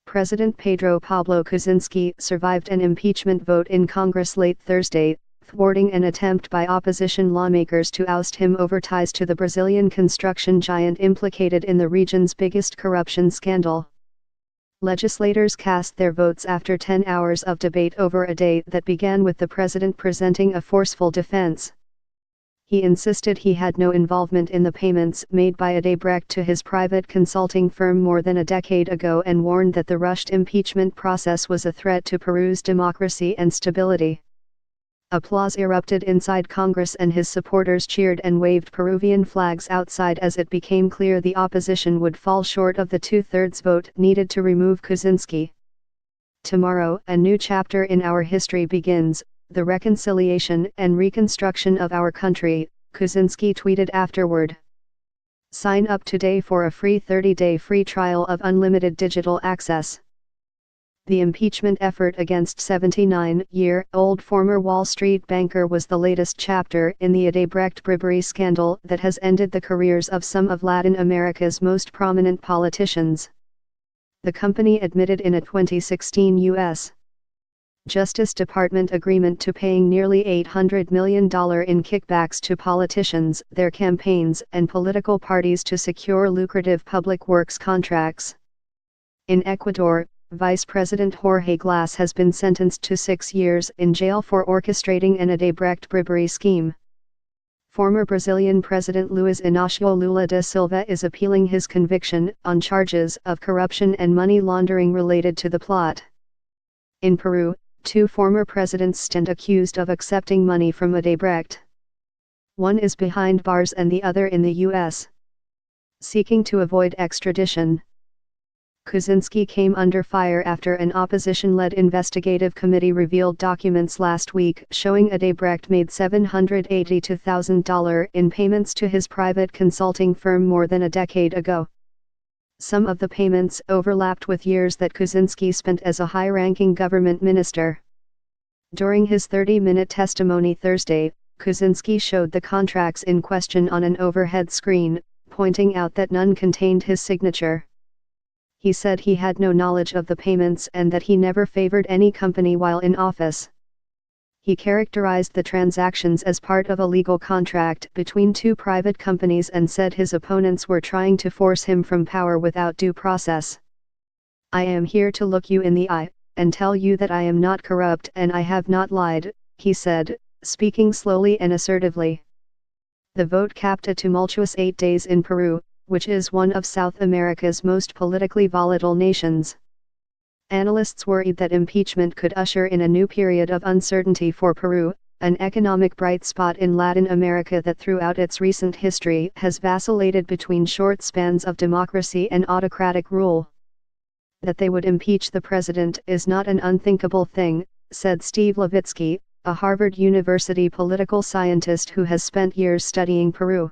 President Pedro Pablo Kuczynski survived an impeachment vote in Congress late Thursday, thwarting an attempt by opposition lawmakers to oust him over ties to the Brazilian construction giant implicated in the region's biggest corruption scandal. Legislators cast their votes after 10 hours of debate over a day that began with the president presenting a forceful defense. He insisted he had no involvement in the payments made by Odebrecht to his private consulting firm more than a decade ago and warned that the rushed impeachment process was a threat to Peru's democracy and stability. Applause erupted inside Congress and his supporters cheered and waved Peruvian flags outside as it became clear the opposition would fall short of the two-thirds vote needed to remove Kuczynski. Tomorrow, a new chapter in our history begins, the reconciliation and reconstruction of our country, Kuczynski tweeted afterward. Sign up today for a free 30-day free trial of unlimited digital access. The impeachment effort against 79-year-old former Wall Street banker was the latest chapter in the Odebrecht bribery scandal that has ended the careers of some of Latin America's most prominent politicians. The company admitted in a 2016 U.S. Justice Department agreement to paying nearly $800 million in kickbacks to politicians, their campaigns, and political parties to secure lucrative public works contracts. In Ecuador, Vice President Jorge Glass has been sentenced to 6 years in jail for orchestrating an Odebrecht bribery scheme. Former Brazilian President Luiz Inácio Lula da Silva is appealing his conviction on charges of corruption and money laundering related to the plot. In Peru, 2 former presidents stand accused of accepting money from Odebrecht. One is behind bars and the other in the U.S. seeking to avoid extradition. Kuczynski came under fire after an opposition-led investigative committee revealed documents last week showing Odebrecht made $782,000 in payments to his private consulting firm more than a decade ago. Some of the payments overlapped with years that Kuczynski spent as a high-ranking government minister. During his 30-minute testimony Thursday, Kuczynski showed the contracts in question on an overhead screen, pointing out that none contained his signature. He said he had no knowledge of the payments and that he never favored any company while in office. He characterized the transactions as part of a legal contract between 2 private companies and said his opponents were trying to force him from power without due process. "I am here to look you in the eye, and tell you that I am not corrupt and I have not lied," he said, speaking slowly and assertively. The vote capped a tumultuous 8 days in Peru, which is one of South America's most politically volatile nations. Analysts worried that impeachment could usher in a new period of uncertainty for Peru, an economic bright spot in Latin America that throughout its recent history has vacillated between short spans of democracy and autocratic rule. That they would impeach the president is not an unthinkable thing, said Steve Levitsky, a Harvard University political scientist who has spent years studying Peru.